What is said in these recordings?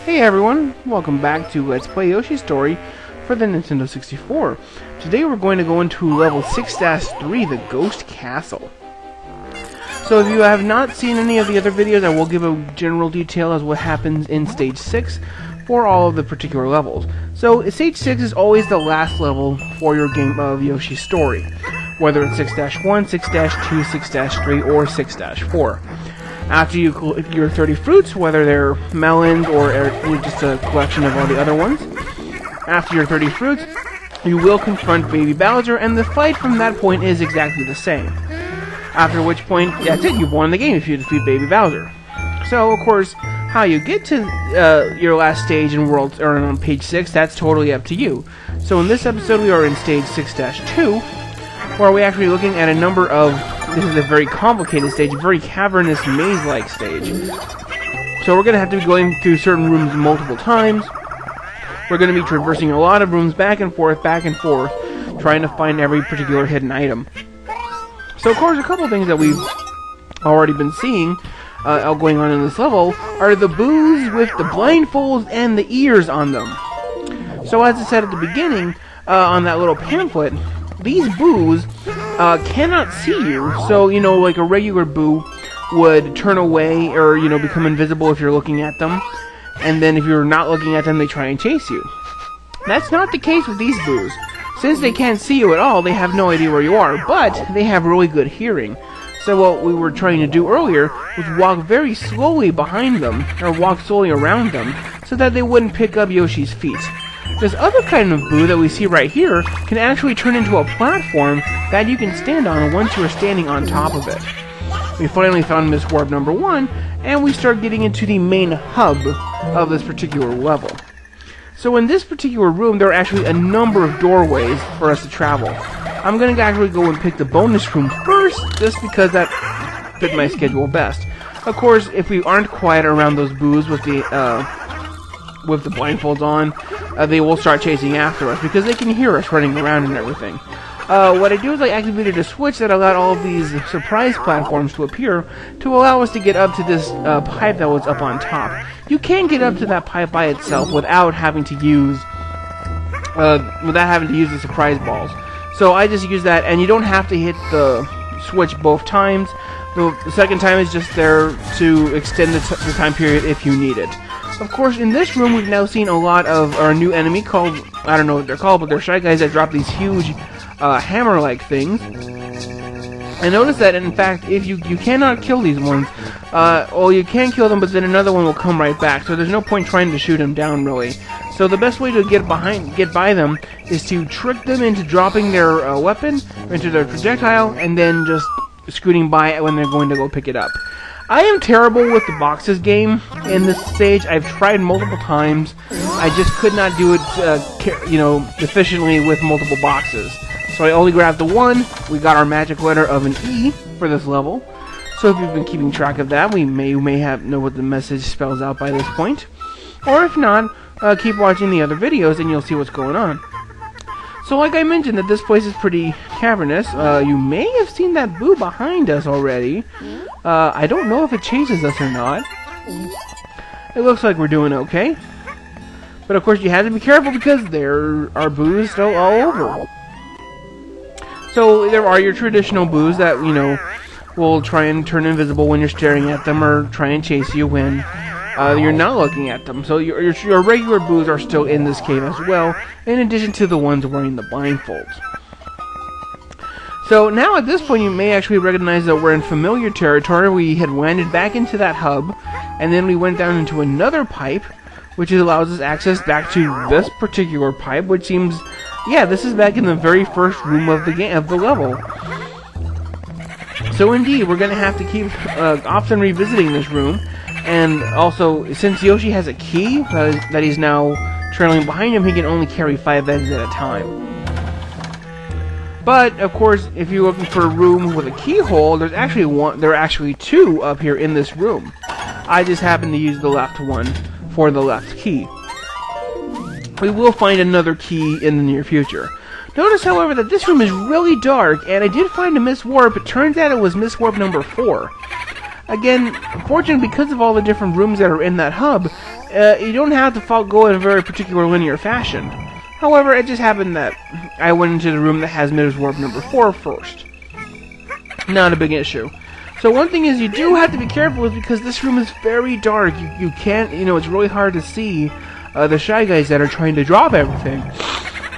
Hey everyone, welcome back to Let's Play Yoshi's Story for the Nintendo 64. Today we're going to go into level 6-3, the Ghost Castle. So if you have not seen any of the other videos, I will give a general detail as what happens in Stage 6 for all of the particular levels. So Stage 6 is always the last level for your game of Yoshi's Story, whether it's 6-1, 6-2, 6-3, or 6-4. After you collect your 30 fruits, whether they're melons or just a collection of all the other ones, after your 30 fruits, you will confront Baby Bowser, and the fight from that point is exactly the same. After which point, that's it, you've won the game if you defeat Baby Bowser. So, of course, how you get to your last stage in World, or on page 6, that's totally up to you. So in this episode, we are in stage 6-2, where we're actually looking at a number of... This is a very complicated stage, a very cavernous, maze-like stage. So we're going to have to be going through certain rooms multiple times. We're going to be traversing a lot of rooms back and forth, trying to find every particular hidden item. So of course, a couple things that we've already been seeing going on in this level are the boos with the blindfolds and the ears on them. So as I said at the beginning, on that little pamphlet, these boos cannot see you, so, like a regular boo would turn away or, become invisible if you're looking at them, and then if you're not looking at them, they try and chase you. That's not the case with these boos. Since they can't see you at all, they have no idea where you are, but they have really good hearing. So what we were trying to do earlier was walk very slowly behind them, or walk slowly around them, so that they wouldn't pick up Yoshi's feet. This other kind of boo that we see right here can actually turn into a platform that you can stand on once you are standing on top of it. We finally found Miss Warp number 1, and we start getting into the main hub of this particular level. So in this particular room, there are actually a number of doorways for us to travel. I'm going to actually go and pick the bonus room first, just because that fit my schedule best. Of course, if we aren't quiet around those boos with the blindfolds on, they will start chasing after us because they can hear us running around and everything. What I do is I activated a switch that allowed all of these surprise platforms to appear to allow us to get up to this pipe that was up on top. You can get up to that pipe by itself without having to use the surprise balls. So I just use that, and you don't have to hit the switch both times. The second time is just there to extend the time period if you need it. Of course, in this room, we've now seen a lot of our new enemy called, I don't know what they're called, but they're Shy Guys that drop these huge hammer-like things. And notice that, in fact, if you cannot kill these ones, well, you can kill them, but then another one will come right back, so there's no point trying to shoot them down, really. So the best way to get by them is to trick them into dropping their weapon into their projectile, and then just scooting by when they're going to go pick it up. I am terrible with the boxes game in this stage. I've tried multiple times. I just could not do it, efficiently with multiple boxes. So I only grabbed the one. We got our magic letter of an E for this level. So if you've been keeping track of that, you may know what the message spells out by this point. Or if not, keep watching the other videos and you'll see what's going on. So like I mentioned, that this place is pretty cavernous. You may have seen that boo behind us already. I don't know if it chases us or not. It looks like we're doing okay. But of course you have to be careful because there are boos still all over. So there are your traditional boos that, will try and turn invisible when you're staring at them, or try and chase you when you're not looking at them. So your regular boos are still in this cave as well, in addition to the ones wearing the blindfolds. So now at this point you may actually recognize that we're in familiar territory. We had landed back into that hub, and then we went down into another pipe, which allows us access back to this particular pipe, which seems, yeah, this is back in the very first room of the level. So indeed, we're going to have to keep often revisiting this room. And also, since Yoshi has a key that he's now trailing behind him, he can only carry 5 eggs at a time. But, of course, if you're looking for a room with a keyhole, there are actually 2 up here in this room. I just happened to use the left one for the left key. We will find another key in the near future. Notice, however, that this room is really dark, and I did find a Miss Warp. It turns out it was Miss Warp number 4. Again, unfortunately, because of all the different rooms that are in that hub, you don't have to go in a very particular linear fashion. However, it just happened that I went into the room that has Ms. Warp number 4 first. Not a big issue. So one thing is you do have to be careful is because this room is very dark. You can't, it's really hard to see the Shy Guys that are trying to drop everything.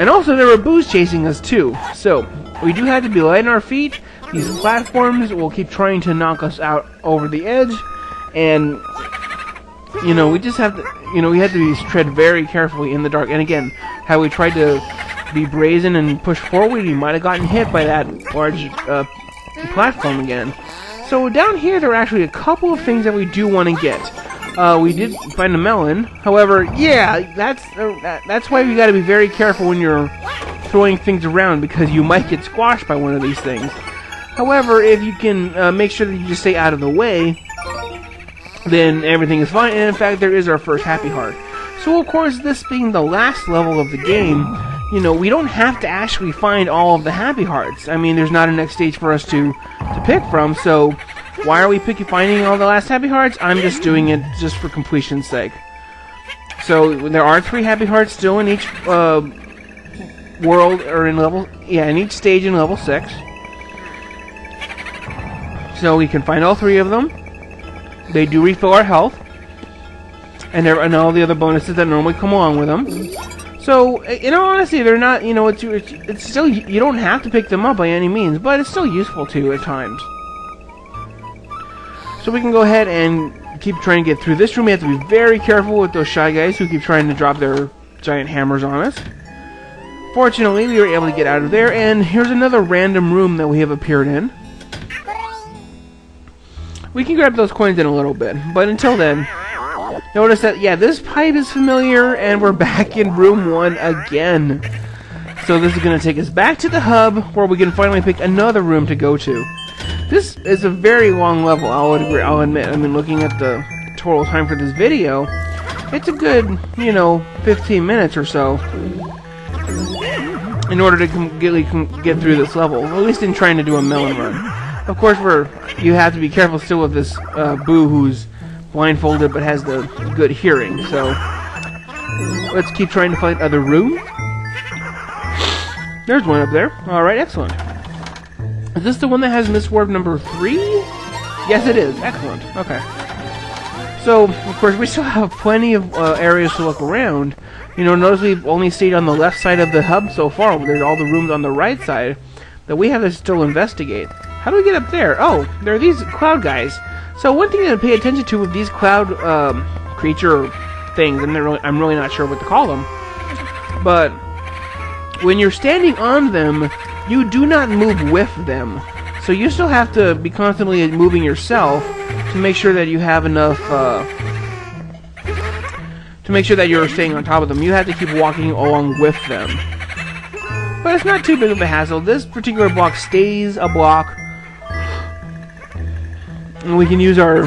And also there are boos chasing us too. So we do have to be light on our feet. These platforms will keep trying to knock us out over the edge. And, we just have to, we have to tread very carefully in the dark. And again, how we tried to be brazen and push forward, we might have gotten hit by that large platform again. So down here, there are actually a couple of things that we do want to get. We did find a melon. However, yeah, that's why we got to be very careful when you're throwing things around, because you might get squashed by one of these things. However, if you can make sure that you just stay out of the way, then everything is fine. And in fact, there is our first happy heart. So of course, this being the last level of the game, we don't have to actually find all of the happy hearts. I mean, there's not a next stage for us to pick from, so why are we finding all the last happy hearts? I'm just doing it just for completion's sake. So there are 3 happy hearts still in each world, or in each stage in level 6. So we can find all 3 of them. They do refill our health, and all the other bonuses that normally come along with them. So, honestly, they're not, it's still, you don't have to pick them up by any means, but it's still useful to at times. So we can go ahead and keep trying to get through this room. We have to be very careful with those Shy Guys who keep trying to drop their giant hammers on us. Fortunately, we were able to get out of there, and here's another random room that we have appeared in. We can grab those coins in a little bit, but until then, notice that, yeah, this pipe is familiar, and we're back in room 1 again. So this is going to take us back to the hub, where we can finally pick another room to go to. This is a very long level, I'll admit. I mean, looking at the total time for this video, it's a good, 15 minutes or so in order to get through this level, at least in trying to do a melon run. Of course, you have to be careful still with this Boo who's blindfolded but has the good hearing. So let's keep trying to find other rooms. There's one up there. Alright, excellent. Is this the one that has Miss Warp number 3? Yes, it is. Excellent. Okay. So, of course, we still have plenty of areas to look around. Notice we've only stayed on the left side of the hub so far. There's all the rooms on the right side that we have to still investigate. How do we get up there? Oh, there are these cloud guys. So one thing to pay attention to with these cloud creature things, and I'm really not sure what to call them, but when you're standing on them, you do not move with them. So you still have to be constantly moving yourself to make sure that you have enough, to make sure that you're staying on top of them. You have to keep walking along with them. But it's not too big of a hassle. This particular block stays a block. And we can use our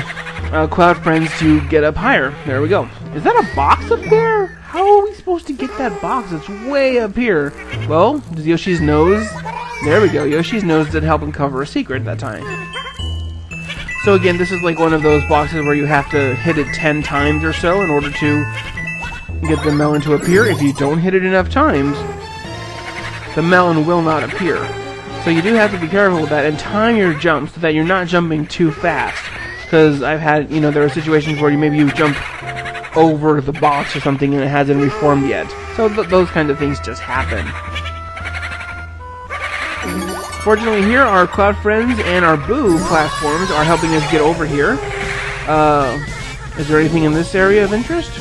cloud friends to get up higher. There we go. Is that a box up there? How are we supposed to get that box? It's way up here. Well, does Yoshi's nose... There we go. Yoshi's nose did help him cover a secret that time. So again, this is like one of those boxes where you have to hit it 10 times or so in order to get the melon to appear. If you don't hit it enough times, the melon will not appear. So you do have to be careful with that and time your jumps so that you're not jumping too fast. Because I've had, there are situations where maybe you jump over the box or something and it hasn't reformed yet. So those kinds of things just happen. Fortunately here, our Cloud Friends and our Boo platforms are helping us get over here. Is there anything in this area of interest?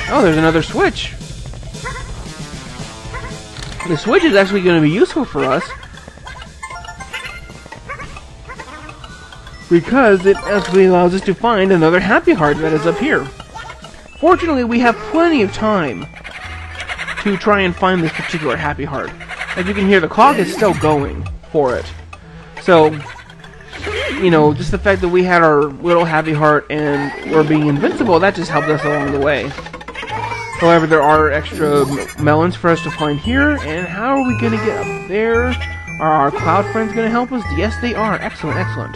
Oh, there's another switch. The switch is actually going to be useful for us, because it actually allows us to find another happy heart that is up here. Fortunately, we have plenty of time to try and find this particular happy heart. As you can hear, the clock is still going for it. So, just the fact that we had our little happy heart and we're being invincible, that just helped us along the way. However, there are extra melons for us to find here, and how are we going to get up there? Are our Cloud Friends going to help us? Yes, they are. Excellent, excellent.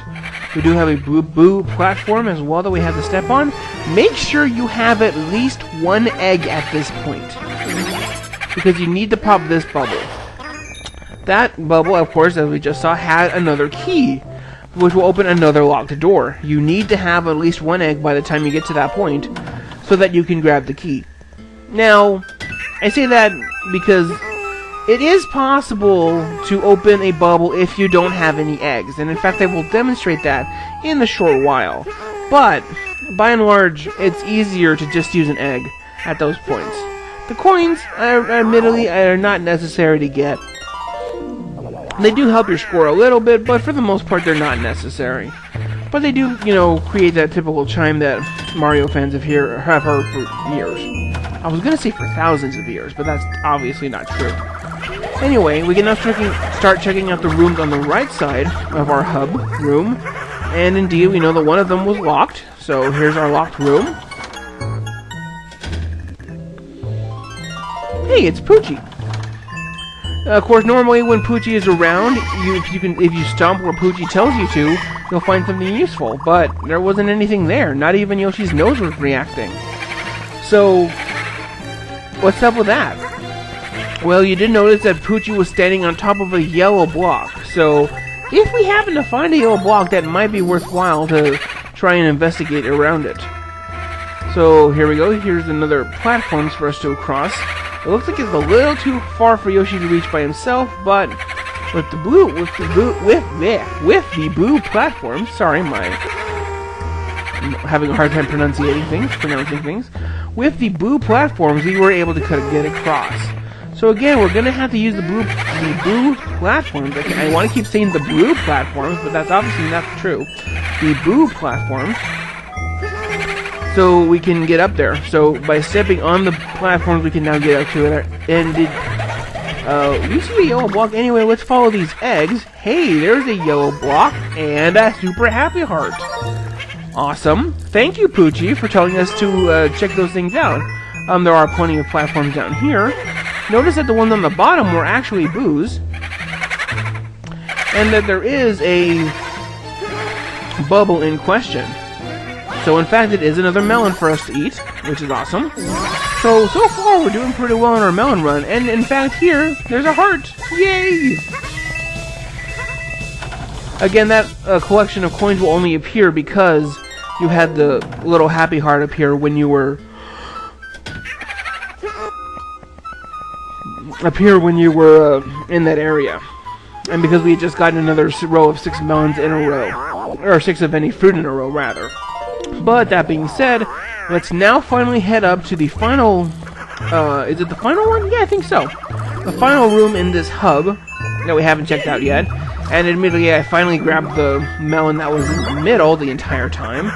We do have a boo platform as well that we have to step on. Make sure you have at least one egg at this point, because you need to pop this bubble. That bubble, of course, as we just saw, had another key, which will open another locked door. You need to have at least one egg by the time you get to that point, so that you can grab the key. Now, I say that because it is possible to open a bubble if you don't have any eggs, and in fact I will demonstrate that in a short while. But, by and large, it's easier to just use an egg at those points. The coins, admittedly, are not necessary to get. They do help your score a little bit, but for the most part they're not necessary. But they do, create that typical chime that Mario fans have heard for years. I was going to say for thousands of years, but that's obviously not true. Anyway, we can now start checking out the rooms on the right side of our hub room. And indeed, we know that one of them was locked. So here's our locked room. Hey, it's Poochie. Of course, normally when Poochie is around, if you stomp where Poochie tells you to, you'll find something useful. But there wasn't anything there. Not even Yoshi's nose was reacting. So, what's up with that? Well, you did notice that Poochie was standing on top of a yellow block. So, if we happen to find a yellow block, that might be worthwhile to try and investigate around it. So, here we go. Here's another platform for us to cross. It looks like it's a little too far for Yoshi to reach by himself, but with the blue platform, sorry, I'm having a hard time pronouncing things. With the blue platforms, we were able to get across. So again, we're gonna have to use the blue platforms. I want to keep saying the blue platforms, but that's obviously not true. The blue platforms. So we can get up there. So by stepping on the platforms, we can now get up to it. And you see a yellow block. Anyway, let's follow these eggs. Hey, there's a yellow block and a super happy heart. Awesome. Thank you, Poochie, for telling us to check those things out. There are plenty of platforms down here. Notice that the ones on the bottom were actually boos, and that there is a bubble in question. So in fact, it is another melon for us to eat, which is awesome. So far we're doing pretty well on our melon run, and in fact here, there's a heart! Yay! Again, that collection of coins will only appear because you had the little happy heart appear when you were in that area. And because we had just gotten another row of 6 melons in a row. Or 6 of any fruit in a row, rather. But that being said, let's now finally head up to the final... is it the final one? Yeah, I think so. The final room in this hub that we haven't checked out yet. And admittedly, I finally grabbed the melon that was in the middle the entire time.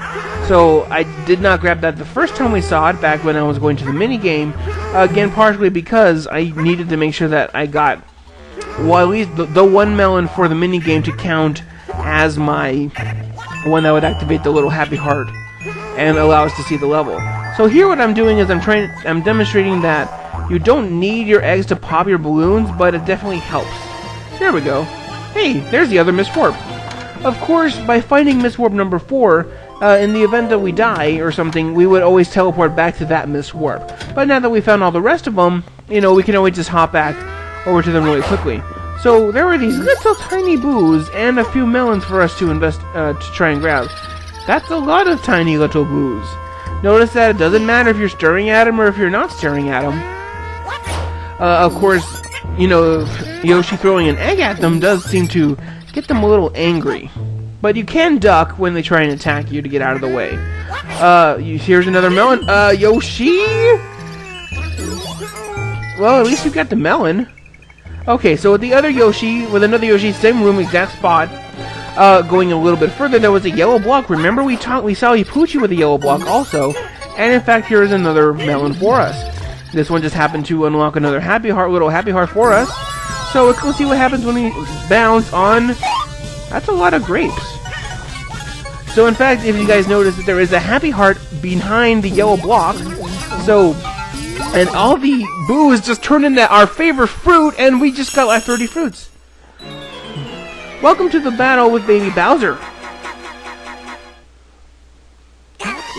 So I did not grab that the first time we saw it, back when I was going to the minigame. Again, partially because I needed to make sure that I got, well, at least the one melon for the minigame to count as my one that would activate the little happy heart and allow us to see the level. So here what I'm doing is I'm demonstrating that you don't need your eggs to pop your balloons, but it definitely helps. There we go. Hey, there's the other Miss Warp. Of course, by finding Miss Warp number 4, in the event that we die or something, we would always teleport back to that Miss Warp. But now that we found all the rest of them, we can always just hop back over to them really quickly. So there were these little tiny boos and a few melons for us to try and grab. That's a lot of tiny little boos. Notice that it doesn't matter if you're staring at them or if you're not staring at them. Of course, Yoshi throwing an egg at them does seem to get them a little angry. But you can duck when they try and attack you to get out of the way. Here's another melon. Yoshi? Well, at least you got the melon. Okay, so with another Yoshi, same room, exact spot. Going a little bit further, there was a yellow block. Remember we saw a Poochie with a yellow block also. And in fact, here is another melon for us. This one just happened to unlock another little happy heart for us. So let's go see what happens when we bounce on... That's a lot of grapes. So in fact, if you guys notice that there is a happy heart behind the yellow block. So, and all the boos just turned into our favorite fruit, and we just got like 30 fruits. Welcome to the battle with Baby Bowser.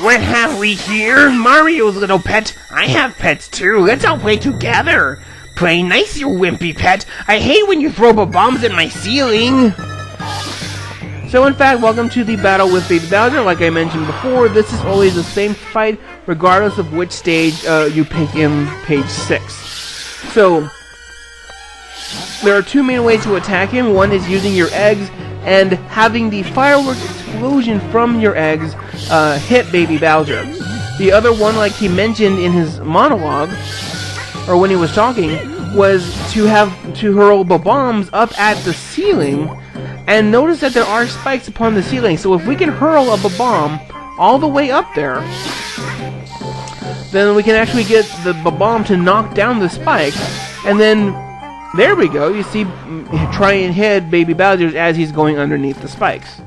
What have we here? Mario's little pet. I have pets too. Let's all play together. Play nice, you wimpy pet. I hate when you throw bombs at my ceiling. So in fact, welcome to the battle with Baby Bowser. Like I mentioned before, this is always the same fight, regardless of which stage you pick in page 6. So, there are two main ways to attack him. One is using your eggs and having the fireworks explosion from your eggs hit Baby Bowser. The other one, like he mentioned in his monologue, or when he was talking, was to hurl the bombs up at the ceiling. And notice that there are spikes upon the ceiling, so if we can hurl a bomb all the way up there, then we can actually get the bomb to knock down the spikes, and then, there we go, you see, try and hit Baby Bowser as he's going underneath the spikes.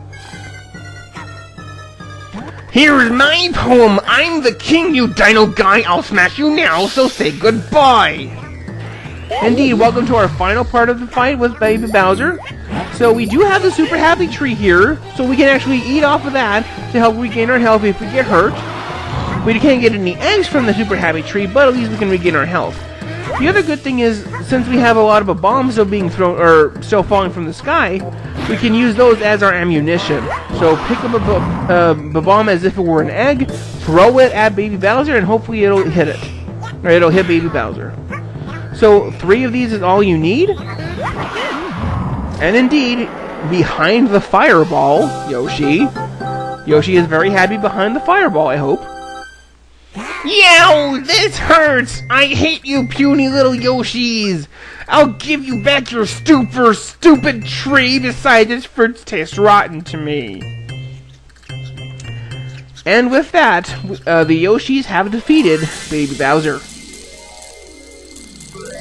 Here's my poem. I'm the king, you dino guy. I'll smash you now, so say goodbye. Indeed, welcome to our final part of the fight with Baby Bowser. So we do have the super happy tree here, so we can actually eat off of that to help regain our health if we get hurt. We can't get any eggs from the super happy tree, but at least we can regain our health. The other good thing is, since we have a lot of bombs still being thrown, or still falling from the sky, we can use those as our ammunition. So pick up a bomb as if it were an egg, throw it at Baby Bowser, and hopefully it'll hit it. Or it'll hit Baby Bowser. So 3 of these is all you need. And indeed, behind the fireball, Yoshi is very happy behind the fireball, I hope. Yow! This hurts! I hate you, puny little Yoshis! I'll give you back your stupid tree. Besides, its fruits taste rotten to me. And with that, the Yoshis have defeated Baby Bowser.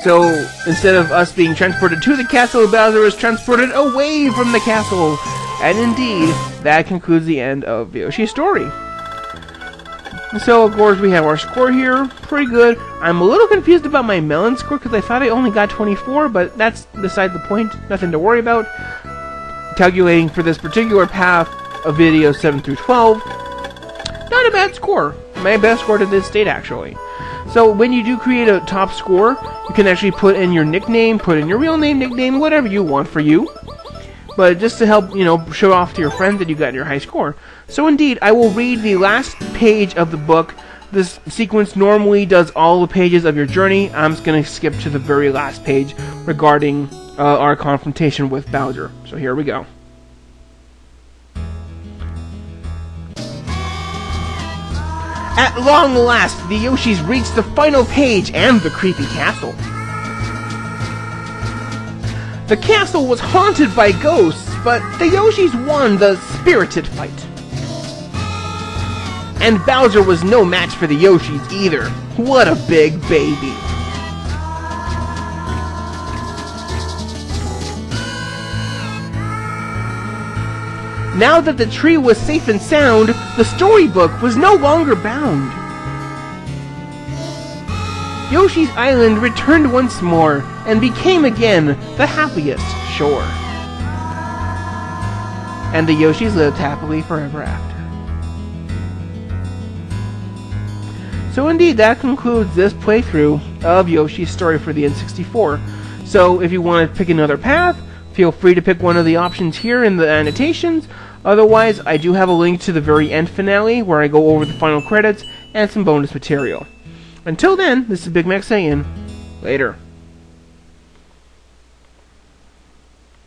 So, instead of us being transported to the castle, Bowser is transported away from the castle. And indeed, that concludes the end of Yoshi's story. So, of course, we have our score here. Pretty good. I'm a little confused about my melon score because I thought I only got 24, but that's beside the point. Nothing to worry about. Calculating for this particular path of videos 7 through 12. Not a bad score. My best score to this date, actually. So when you do create a top score, you can actually put in your nickname, put in your real name, nickname, whatever you want for you. But just to help, show off to your friends that you got your high score. So indeed, I will read the last page of the book. This sequence normally does all the pages of your journey. I'm just going to skip to the very last page regarding our confrontation with Bowser. So here we go. At long last, the Yoshis reached the final page and the creepy castle. The castle was haunted by ghosts, but the Yoshis won the spirited fight. And Bowser was no match for the Yoshis either. What a big baby. Now that the tree was safe and sound, the storybook was no longer bound. Yoshi's Island returned once more, and became again the happiest shore. And the Yoshis lived happily forever after. So indeed, that concludes this playthrough of Yoshi's story for the N64. So if you want to pick another path, feel free to pick one of the options here in the annotations. Otherwise, I do have a link to the very end finale where I go over the final credits and some bonus material. Until then, this is Big Mac saying, later.